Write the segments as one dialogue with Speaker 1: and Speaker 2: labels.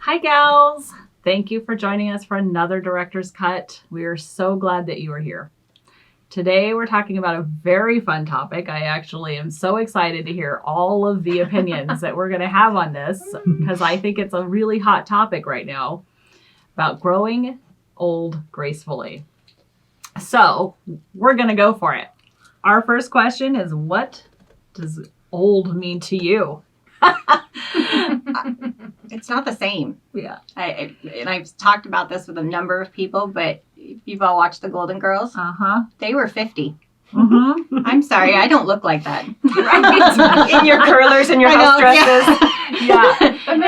Speaker 1: Hi, gals. Thank you for joining us for another Director's Cut. We are so glad that you are here. Today, we're talking about a very fun topic. I actually am so excited to hear all of the opinions that we're going to have on this because I think it's a really hot topic right now about growing old gracefully. So, we're going to go for it. Our first question is, what does old mean to you?
Speaker 2: It's not the same.
Speaker 1: Yeah.
Speaker 2: I've talked about this with a number of people, but if you've all watched the Golden Girls, they were 50.
Speaker 1: Mm-hmm.
Speaker 2: I'm sorry, I don't look like that.
Speaker 3: In your curlers and your house dresses.
Speaker 1: Yeah. I've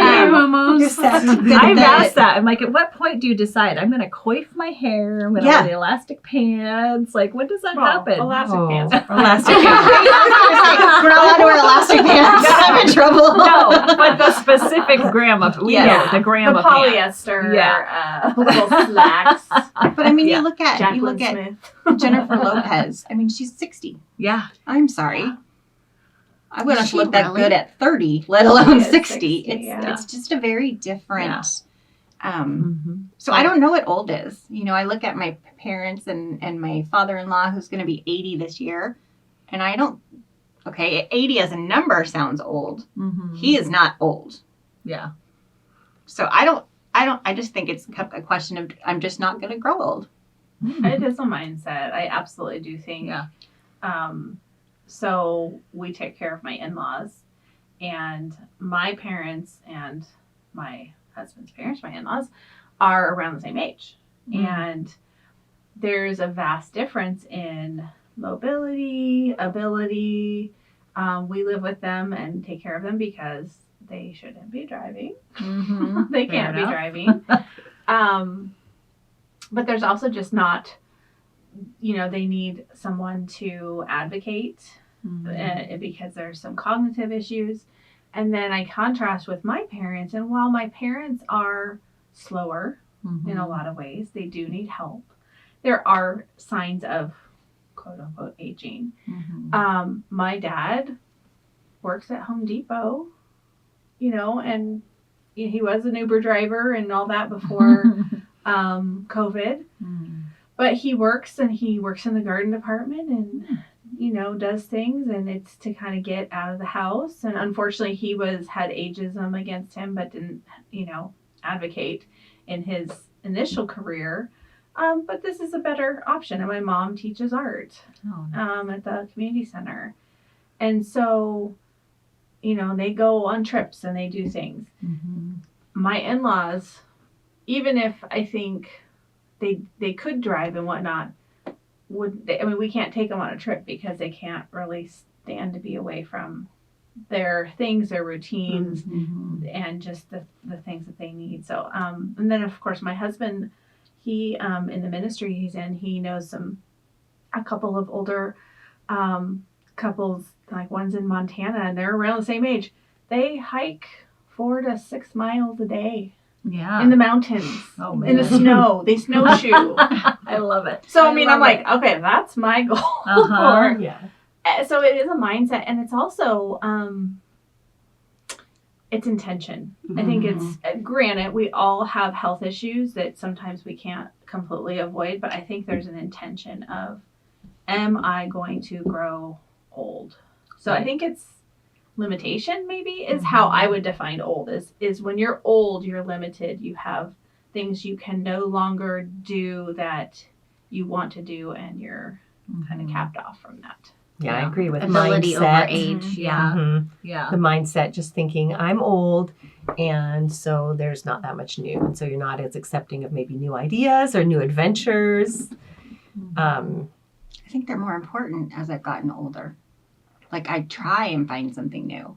Speaker 2: That-
Speaker 1: asked that. I'm like, at what point do you decide? I'm going to coif my hair. I'm going to wear the elastic pants. Like, when does that happen?
Speaker 3: Elastic pants.
Speaker 1: Elastic
Speaker 2: We're not allowed to wear elastic pants. I'm in trouble.
Speaker 1: No, but the specific grandma. We know the grandma
Speaker 3: the
Speaker 1: pants.
Speaker 3: polyester, little slacks.
Speaker 2: But I mean,
Speaker 1: Yeah.
Speaker 2: you look at
Speaker 3: Smith.
Speaker 2: Jennifer Lopez. I mean, she's 60.
Speaker 1: Yeah.
Speaker 2: I'm sorry. I wouldn't
Speaker 4: Is she
Speaker 2: look that
Speaker 4: really?
Speaker 2: good at 30, let alone
Speaker 3: Yeah,
Speaker 2: 60.
Speaker 3: 60,
Speaker 2: It's just a very different.
Speaker 1: Mm-hmm.
Speaker 2: So I don't know what old is. You know, I look at my parents and my father-in-law who's going to be 80 this year, and I don't. Okay, 80 as a number sounds old.
Speaker 1: Mm-hmm.
Speaker 2: He is not old.
Speaker 1: Yeah.
Speaker 2: So I just think it's a question of I'm just not going to grow old.
Speaker 3: It is a mindset. I absolutely do think.
Speaker 1: Yeah.
Speaker 3: So we take care of my in-laws, and my parents and my husband's parents, my in-laws, are around the same age.
Speaker 1: Mm.
Speaker 3: And there's a vast difference in mobility, ability. We live with them and take care of them because they shouldn't be driving.
Speaker 1: Mm-hmm.
Speaker 3: They can't be driving. But there's also just not, they need someone to advocate because there's some cognitive issues. And then I contrast with my parents. And while my parents are slower in a lot of ways, they do need help. There are signs of quote unquote aging.
Speaker 1: Mm-hmm.
Speaker 3: My dad works at Home Depot, and he was an Uber driver and all that before COVID. But he works in the garden department and does things, and it's to kind of get out of the house. And unfortunately he had ageism against him, but didn't advocate in his initial career. But this is a better option. And my mom teaches art at the community center. And so, they go on trips and they do things.
Speaker 1: Mm-hmm.
Speaker 3: My in-laws, even if I think they could drive and whatnot, we can't take them on a trip because they can't really stand to be away from their things, their routines, and just the things that they need. So, and then of course my husband, he, in the ministry he's in, he knows a couple of older, couples, like one's in Montana, and they're around the same age. They hike 4 to 6 miles a day
Speaker 1: Yeah.
Speaker 3: in the mountains,
Speaker 1: Oh,
Speaker 3: in the
Speaker 1: man.
Speaker 3: snow. They snowshoe.
Speaker 1: I love it.
Speaker 3: So,
Speaker 1: I
Speaker 3: I'm
Speaker 1: love
Speaker 3: like,
Speaker 1: it.
Speaker 3: okay, that's my goal.
Speaker 1: Uh-huh.
Speaker 3: for,
Speaker 1: Yeah.
Speaker 3: so it is a mindset, and it's also, it's intention. I think it's, granted, we all have health issues that sometimes we can't completely avoid, but I think there's an intention of, am I going to grow old? So I think it's limitation, maybe, is how I would define old, is when you're old, you're limited. You have things you can no longer do that you want to do, and you're kind of capped off from that.
Speaker 4: Yeah, I agree with
Speaker 5: Ability
Speaker 4: mindset.
Speaker 5: over age.
Speaker 1: Yeah.
Speaker 4: Mhm.
Speaker 1: Yeah.
Speaker 4: The mindset, just thinking I'm old, and so there's not that much new, and so you're not as accepting of maybe new ideas or new adventures.
Speaker 2: I think they're more important as I've gotten older. Like I try and find something new.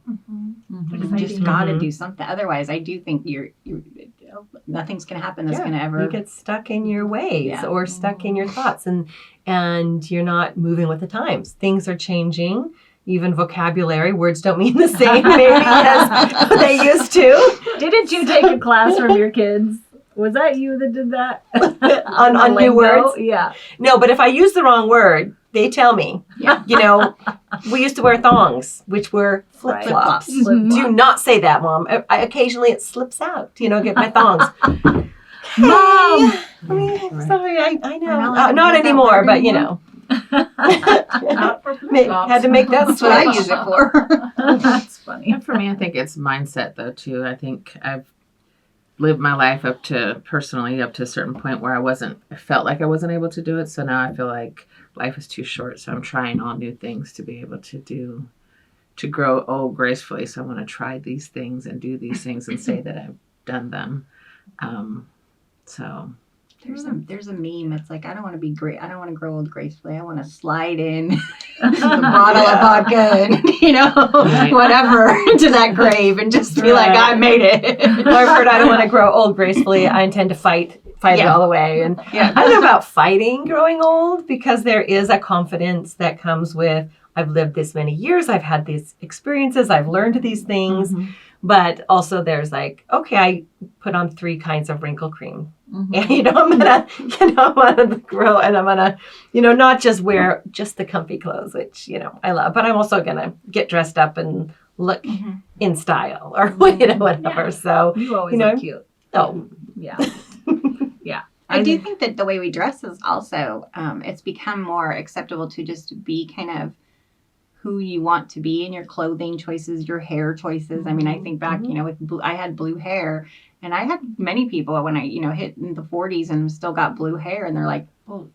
Speaker 2: You just got to do something. Otherwise, I do think you're nothing's going to happen that's going to ever.
Speaker 4: You get stuck in your ways
Speaker 2: Yeah.
Speaker 4: or stuck in your thoughts, and you're not moving with the times. Things are changing. Even vocabulary, words don't mean the same maybe as they used to.
Speaker 1: Didn't you take a class from your kids? Was that you that did that?
Speaker 4: on new
Speaker 1: lingo?
Speaker 4: words?
Speaker 1: Yeah.
Speaker 4: No, but if I use the wrong word, they tell me.
Speaker 2: Yeah.
Speaker 4: We used to wear thongs, which were
Speaker 2: Flip-flops.
Speaker 4: flip-flops.
Speaker 1: Mm-hmm.
Speaker 4: Do not say that, Mom. Occasionally it slips out, get my thongs.
Speaker 1: Mom!
Speaker 4: Sorry, I know.
Speaker 2: We're not allowed to
Speaker 4: Not
Speaker 2: use that
Speaker 4: anymore,
Speaker 2: word
Speaker 4: but
Speaker 2: anymore?
Speaker 3: Not for flip-flops.
Speaker 4: had to make that
Speaker 2: That's what I
Speaker 4: switch.
Speaker 2: use it for.
Speaker 1: That's funny.
Speaker 5: And for me, I think it's mindset though too. I think I've lived my life up to a certain point where I felt like I wasn't able to do it. So now I feel like life is too short. So I'm trying all new things to be able to grow old gracefully. So I want to try these things and do these things and say that I've done them. So
Speaker 2: There's a meme. It's like, I don't want to be great. I don't want to grow old gracefully. I want to slide in the bottle of vodka and, whatever to that grave and just be like, I made it.
Speaker 4: I've heard I don't want to grow old gracefully. I intend to fight it all the way. And I don't know about fighting growing old, because there is a confidence that comes with, I've lived this many years. I've had these experiences. I've learned these things.
Speaker 1: Mm-hmm.
Speaker 4: But also there's like, okay, I put on 3 kinds of wrinkle cream.
Speaker 1: Mm-hmm.
Speaker 4: And, I'm gonna grow, and I'm gonna, not just wear just the comfy clothes, which, I love, but I'm also gonna get dressed up and look in style or, whatever.
Speaker 3: Yeah.
Speaker 4: So,
Speaker 1: You always look cute.
Speaker 4: oh,
Speaker 1: Yeah.
Speaker 2: I do think that the way we dress is also, it's become more acceptable to just be kind of who you want to be in your clothing choices, your hair choices. I mean, I think back, I had blue hair, and I had many people when I, hit in the 40s and still got blue hair, and they're like, well,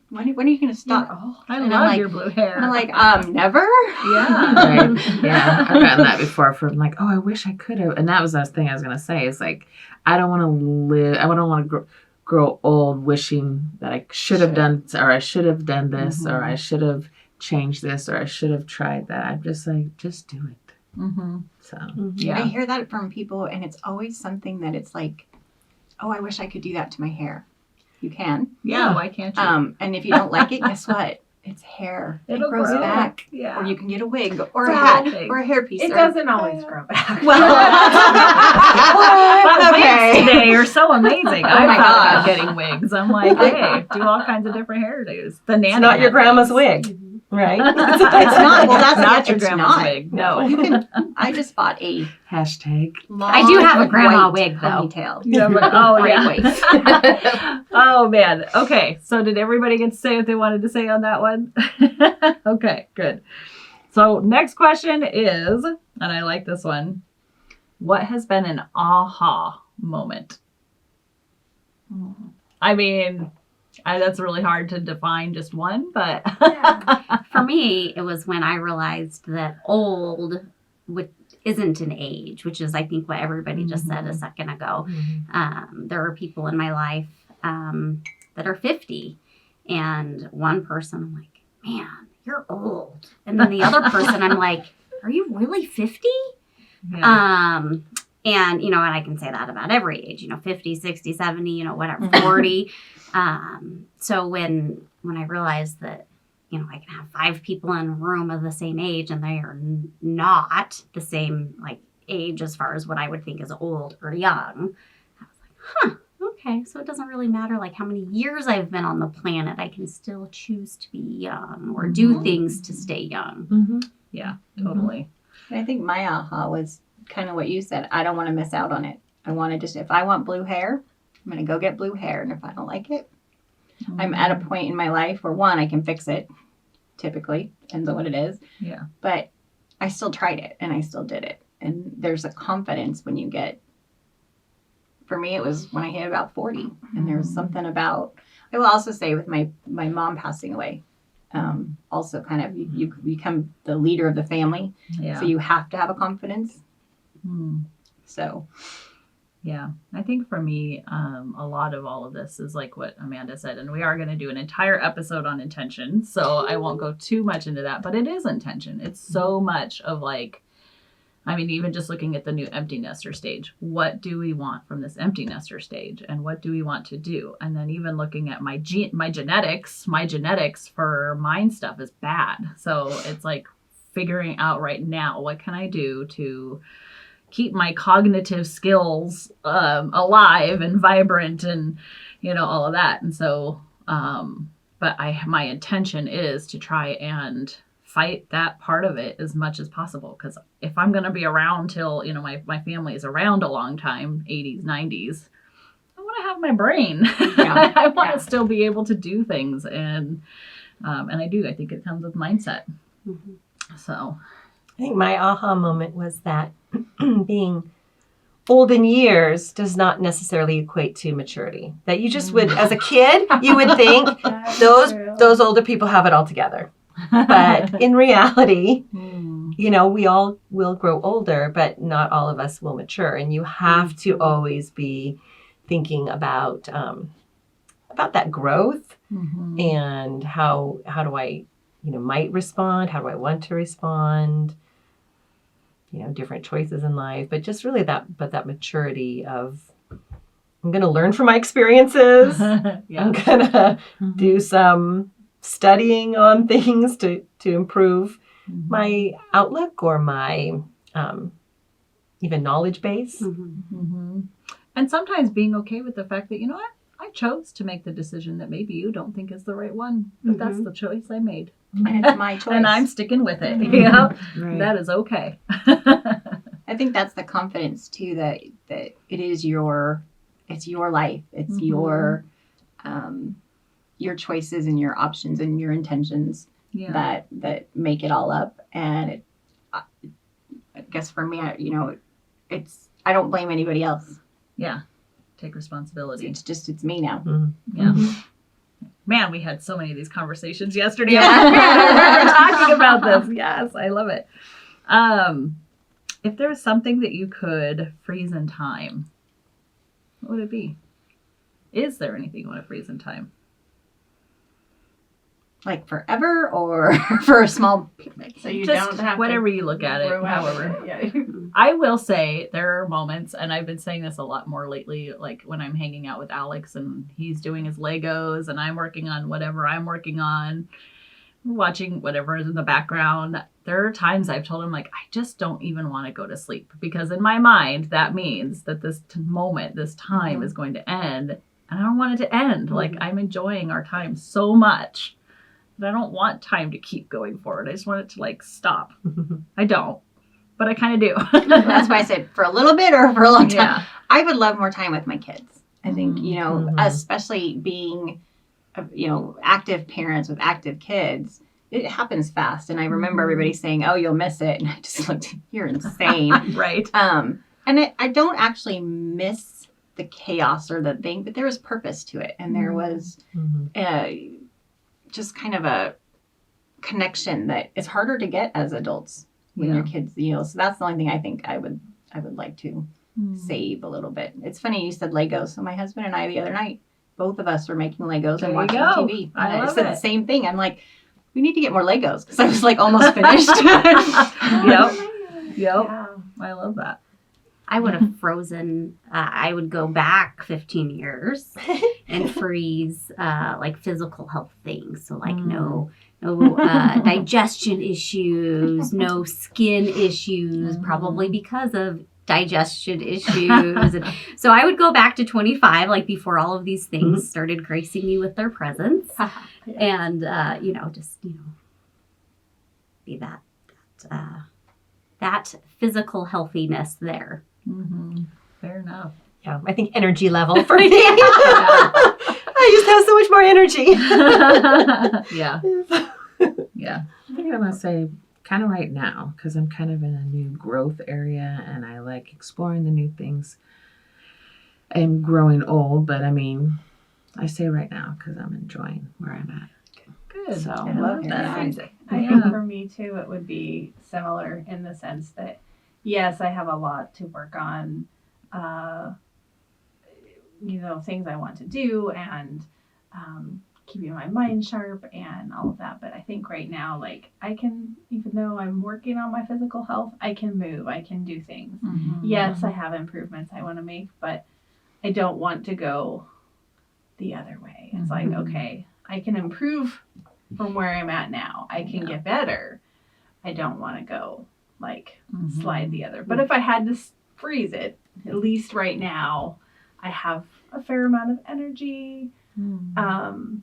Speaker 2: when are you going to stop?
Speaker 1: I
Speaker 2: And
Speaker 1: love
Speaker 2: I'm like-
Speaker 1: your blue hair.
Speaker 2: And I'm like, never?
Speaker 1: Yeah.
Speaker 5: right. Yeah, I've gotten that before from like, oh, I wish I could have. And that was the thing I was going to say is like, I don't want to grow old wishing that I should have done, or I should have done this, or I should have changed this, or I should have tried that. I'm just like, just do it.
Speaker 1: Mm-hmm.
Speaker 5: So
Speaker 2: I
Speaker 1: Yeah.
Speaker 2: hear that from people, and it's always something that it's like, oh, I wish I could do that to my hair. You can.
Speaker 1: Yeah. Why can't you?
Speaker 2: And if you don't like it, guess what? It's hair.
Speaker 1: It'll
Speaker 2: it grows
Speaker 1: grow.
Speaker 2: back.
Speaker 1: Yeah.
Speaker 2: Or you can get a wig or a
Speaker 1: It's
Speaker 2: hat
Speaker 1: okay.
Speaker 2: or a hairpiece.
Speaker 3: It
Speaker 2: or-
Speaker 3: doesn't always grow back.
Speaker 1: But
Speaker 2: Okay.
Speaker 1: wigs today are so amazing.
Speaker 2: Oh
Speaker 1: I
Speaker 2: my
Speaker 1: thought about
Speaker 2: gosh.
Speaker 1: getting wigs. I'm like, hey, do all kinds of different hairdos. The nanny
Speaker 4: it's not your
Speaker 1: had
Speaker 4: grandma's
Speaker 1: wigs.
Speaker 4: wig, right?
Speaker 2: It's not. Well, that's
Speaker 1: not your
Speaker 2: it's
Speaker 1: grandma's
Speaker 2: not.
Speaker 1: wig. No.
Speaker 2: You can. I just bought a
Speaker 5: hashtag.
Speaker 2: long,
Speaker 6: I do have a grandma
Speaker 2: white
Speaker 6: wig, though.
Speaker 2: ponytail.
Speaker 1: Yeah, but, oh
Speaker 2: Right,
Speaker 1: yeah. Oh man. Okay. So did everybody get to say what they wanted to say on that one? Okay, good. So next question is, and I like this one, what has been an aha moment? I mean, that's really hard to define just one, but
Speaker 6: For me, it was when I realized that old isn't an age, which is, I think, what everybody just said a second ago. There are people in my life that are 50, and one person, I'm like, man, you're old. And then the other person, I'm like, are you really 50?
Speaker 1: yeah.
Speaker 6: And, and I can say that about every age, 50, 60, 70, whatever, 40. So when I realized that, I can have 5 people in a room of the same age and they are not the same, like, age as far as what I would think is old or young, I was like, huh, okay. So it doesn't really matter, like, how many years I've been on the planet. I can still choose to be young or do things to stay young.
Speaker 1: Yeah, totally.
Speaker 2: And I think my aha was kind of what you said. I don't want to miss out on it. I want to just, if I want blue hair, I'm going to go get blue hair. And if I don't like it, I'm at a point in my life where, one, I can fix it. Typically, depends on what it is.
Speaker 1: Yeah.
Speaker 2: But I still tried it and I still did it. And there's a confidence when you get, for me, it was when I hit about 40. And there was something about, I will also say with my mom passing away, also kind of, you become the leader of the family.
Speaker 1: Yeah.
Speaker 2: So you have to have a confidence.
Speaker 1: Hmm.
Speaker 2: So
Speaker 1: Yeah, I think for me, a lot of all of this is like what Amanda said, and we are going to do an entire episode on intention, so I won't go too much into that, but it is intention. It's so much of like, I mean, even just looking at the new empty nester stage, what do we want from this empty nester stage, and what do we want to do? And then even looking at my genetics for mind stuff is bad. So it's like figuring out right now, what can I do to keep my cognitive skills alive and vibrant and, all of that. And so, but my intention is to try and fight that part of it as much as possible. Because if I'm going to be around till, my family is around a long time, 80s, 90s, I want to have my brain.
Speaker 2: Yeah.
Speaker 1: I want to still be able to do things. And I do. I think it comes with mindset. So
Speaker 4: I think my aha moment was that being old in years does not necessarily equate to maturity. That you just would, as a kid, you would think those older people have it all together. But in reality, we all will grow older, but not all of us will mature. And you have to always be thinking about that growth and how do I, might respond? How do I want to respond? Different choices in life, but just really that maturity of, I'm going to learn from my experiences. I'm going to do some studying on things to improve my outlook or my even knowledge base.
Speaker 1: And sometimes being okay with the fact that, I chose to make the decision that maybe you don't think is the right one, but that's the choice I made.
Speaker 2: And it's my choice.
Speaker 1: And I'm sticking with it.
Speaker 5: Right.
Speaker 1: That is okay.
Speaker 2: I think that's the confidence too, that it is it's your life. It's your choices and your options and your intentions that make it all up. And I guess for me, I don't blame anybody else.
Speaker 1: Yeah. Take responsibility.
Speaker 2: It's me now.
Speaker 1: Yeah. Man, we had so many of these conversations yesterday. I remember talking about this. Yes, I love it. If there was something that you could freeze in time, what would it be? Is there anything you want to freeze in time?
Speaker 2: Like forever or for a small period?
Speaker 3: So you
Speaker 1: Just
Speaker 3: don't have
Speaker 1: whatever
Speaker 3: to
Speaker 1: you look at it, however.
Speaker 3: Yeah.
Speaker 1: I will say there are moments, and I've been saying this a lot more lately, like when I'm hanging out with Alex and he's doing his Legos and I'm working on whatever I'm working on, watching whatever is in the background. There are times I've told him, like, I just don't even want to go to sleep, because in my mind, that means that this moment, this time is going to end, and I don't want it to end. Like, I'm enjoying our time so much that I don't want time to keep going forward. I just want it to, like, stop. I don't. But I kind of do.
Speaker 2: That's why I said for a little bit or for a long time.
Speaker 1: Yeah.
Speaker 2: I would love more time with my kids. I think, especially being, active parents with active kids, it happens fast. And I remember everybody saying, oh, you'll miss it. And I just looked, you're insane.
Speaker 1: Right.
Speaker 2: And I don't actually miss the chaos or the thing, but there was purpose to it. And there was just kind of a connection that it's harder to get as adults. When your kids, so that's the only thing I think I would like to save a little bit. It's funny you said Legos. So my husband and I the other night, both of us were making Legos and watching TV.
Speaker 1: I love
Speaker 2: said the same thing. I'm like, we need to get more Legos, because I was like almost finished.
Speaker 1: Yep.
Speaker 3: Yeah.
Speaker 1: I love that.
Speaker 6: I would have frozen. I would go back 15 years and freeze like physical health things. So like no digestion issues, no skin issues, probably because of digestion issues. And so I would go back to 25, like before all of these things started gracing me with their presence, and just be that physical healthiness there.
Speaker 1: Fair enough.
Speaker 4: Yeah, I think energy level for me. I just have so much more energy.
Speaker 1: Yeah. Yeah.
Speaker 5: I think I'm going to say kind of right now, because I'm kind of in a new growth area and I like exploring the new things. I'm growing old, but I mean, I say right now because I'm enjoying where I'm at.
Speaker 1: Good.
Speaker 5: So
Speaker 1: I love that.
Speaker 3: I think for me too, it would be similar in the sense that, yes, I have a lot to work on, things I want to do and keeping my mind sharp and all of that. But I think right now, like, I can, even though I'm working on my physical health, I can move, I can do things. Yes, I have improvements I want to make, but I don't want to go the other way. It's like, okay, I can improve from where I'm at now. I can get better. I don't want to go like slide the other. But if I had to freeze it, at least right now, I have a fair amount of energy, and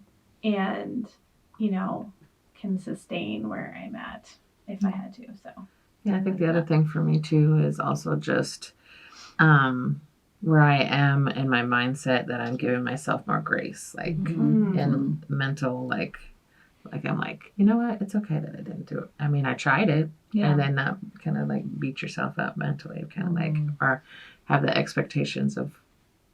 Speaker 3: can sustain where I'm at if I had to. So
Speaker 5: Yeah, I think the other thing for me too is also just where I am in my mindset that I'm giving myself more grace, like and mental, like I'm like, you know what, it's okay that I didn't do it. I mean, I tried it, and then not kind of like beat yourself up mentally, kind of like, or have the expectations of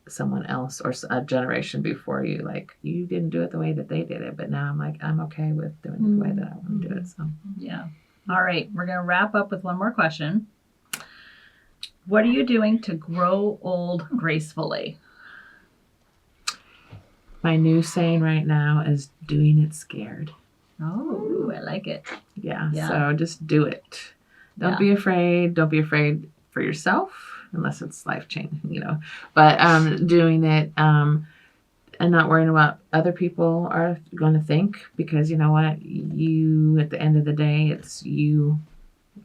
Speaker 5: someone else or a generation before you, like you didn't do it the way that they did it, but now I'm like, I'm okay with doing it the way that I want to do it. So
Speaker 1: yeah. All right, we're gonna wrap up with one more question. What are you doing to grow old gracefully?
Speaker 5: my new saying right now is doing it scared.
Speaker 1: Oh, I like it.
Speaker 5: Yeah. So just do it. Don't be afraid. Don't be afraid for yourself, unless it's life changing, you know. But doing it and not worrying about other people are going to think, because you know what, you at the end of the day, it's you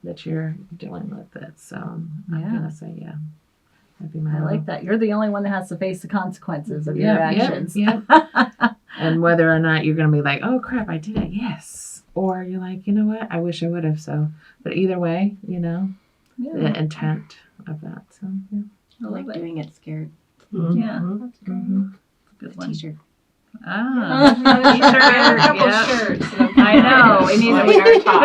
Speaker 5: that you're dealing with it. So I'm gonna say that'd be my
Speaker 1: I like that. You're the only one that has to face the consequences of your
Speaker 5: Yep,
Speaker 1: actions.
Speaker 5: yep. And whether or not you're gonna be like, oh crap, I did it, yes, or you're like, you know what, I wish I would have. So, but either way, you know, the intent of that. So
Speaker 2: I like doing it scared.
Speaker 1: Yeah,
Speaker 3: that's good.
Speaker 1: good one.
Speaker 2: T-shirt.
Speaker 1: T-shirt. I know. We need to be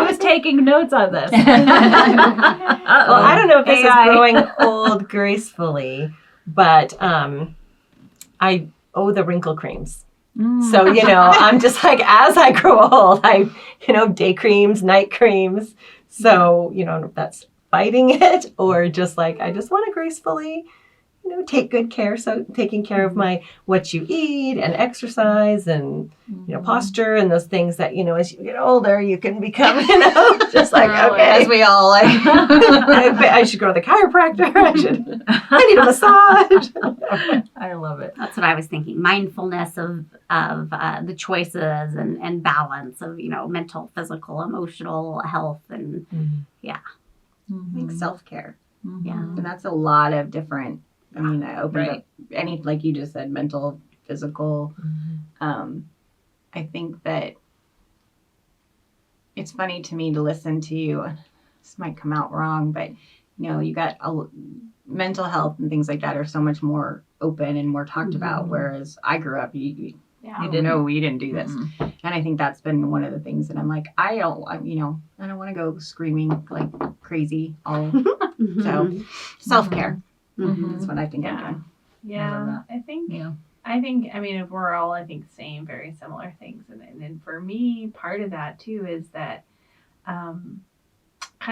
Speaker 1: who's taking notes on this?
Speaker 4: Well, I don't know if this is growing old gracefully, but I owe the wrinkle creams. So, you know, I'm just like, as I grow old, day creams, night creams. So, you know, that's fighting it, or just like, I just want to gracefully, you know, take good care. So taking care of what you eat and exercise and, you know, posture and those things that, you know, as you get older, you can become, you know, just like, okay.
Speaker 2: As we all like.
Speaker 4: I should go to the chiropractor. I need a massage.
Speaker 1: I love it.
Speaker 6: That's what I was thinking. Mindfulness of the choices and balance of, you know, mental, physical, emotional health. And
Speaker 2: I think self-care.
Speaker 6: Yeah.
Speaker 2: And that's a lot of different, I mean, I opened up any, like you just said, mental, physical. I think that it's funny to me to listen to you. This might come out wrong, but, you know, you got mental health and things like that are so much more open and more talked about. Whereas I grew up, you didn't do this. And I think that's been one of the things that I'm like, I don't want to go screaming like crazy. So self-care. That's what I think I'm doing.
Speaker 3: Yeah, I think, I mean, we're all, saying very similar things. And then for me, part of that too is that kind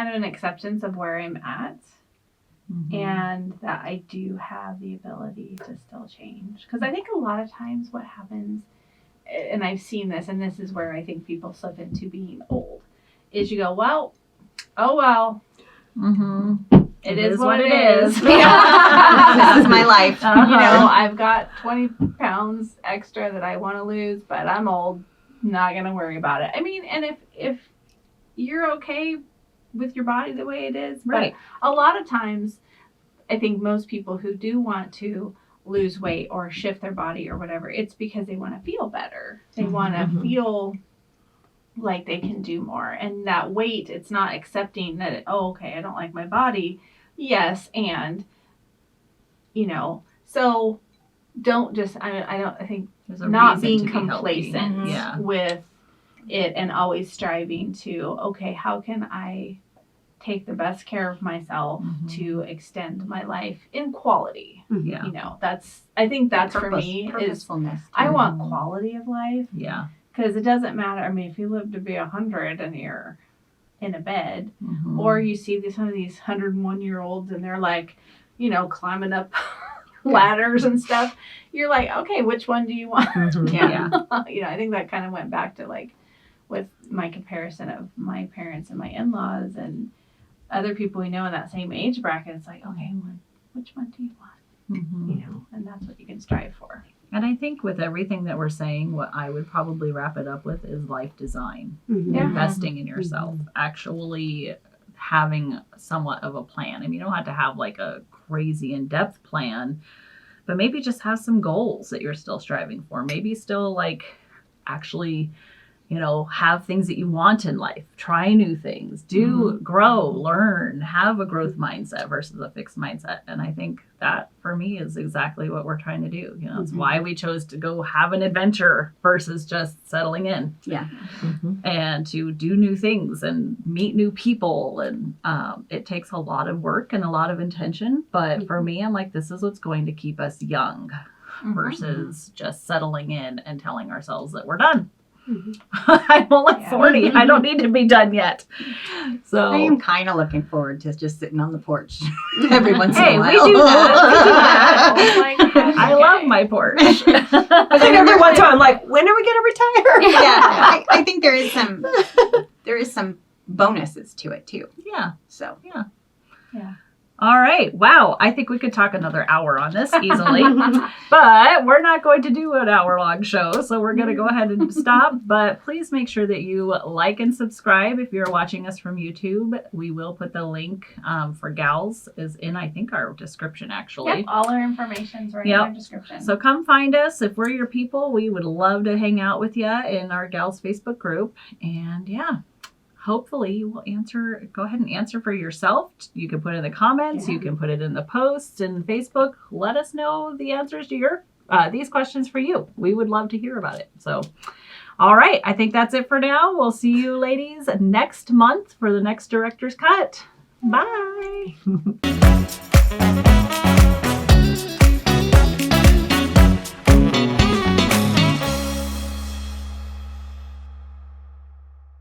Speaker 3: of an acceptance of where I'm at. And that I do have the ability to still change. Because I think a lot of times what happens, and I've seen this, and this is where I think people slip into being old, is you go, well, oh well. It is what it is.
Speaker 2: This is my life.
Speaker 3: You know, I've got 20 pounds extra that I want to lose, but I'm old. Not going to worry about it. I mean, and if you're okay with your body the way it is,
Speaker 1: right.
Speaker 3: But a lot of times, I think most people who do want to lose weight or shift their body or whatever, it's because they want to feel better. They want to feel like they can do more. And that weight, it's not accepting that, okay, I don't like my body. Yes, and, you know, so don't just, I think not being complacent with it and always striving to, okay, how can I take the best care of myself to extend my life in quality? You know, I think that's for me is I want quality of life.
Speaker 1: Yeah.
Speaker 3: Because it doesn't matter. I mean, if you live to be 100 and you're in a bed, or you see some of these 101-year-olds and they're like, you know, climbing up ladders and stuff, you're like, okay, which one do you want? You know, I think that kind of went back to like with my comparison of my parents and my in-laws and other people we know in that same age bracket. It's like, okay, which one do you want? You know, and that's what you can strive for.
Speaker 1: And I think with everything that we're saying, what I would probably wrap it up with is life design. Investing in yourself, actually having somewhat of a plan. I mean, you don't have to have like a crazy in-depth plan, but maybe just have some goals that you're still striving for. Maybe still like actually have things that you want in life, try new things, grow, learn, have a growth mindset versus a fixed mindset. And I think that for me is exactly what we're trying to do. It's why we chose to go have an adventure versus just settling in.
Speaker 2: Yeah.
Speaker 1: And to do new things and meet new people. And it takes a lot of work and a lot of intention. But for me, I'm like, this is what's going to keep us young versus just settling in and telling ourselves that we're done. I'm only 40. I don't need to be done yet. So
Speaker 2: I am kind of looking forward to just sitting on the porch every once in a while.
Speaker 1: We do that.
Speaker 3: Oh my gosh,
Speaker 1: I love my porch.
Speaker 4: But then every once in a while, I'm like, when are we going to retire?
Speaker 2: Yeah, I think there is some bonuses to it too.
Speaker 1: Yeah.
Speaker 2: So
Speaker 3: Yeah.
Speaker 1: All right. Wow. I think we could talk another hour on this easily, but we're not going to do an hour-long show, so we're going to go ahead and stop. But please make sure that you like and subscribe if you're watching us from YouTube. We will put the link for G.A.L.S is in, I think, our description, actually.
Speaker 3: Yep, all our information's right in our description.
Speaker 1: So come find us. If we're your people, we would love to hang out with you in our G.A.L.S Facebook group. And hopefully you will go ahead and answer for yourself. You can put it in the comments. You can put it in the posts and Facebook. Let us know the answers to these questions for you. We would love to hear about it. So, all right. I think that's it for now. We'll see you ladies next month for the next Director's Cut. Bye.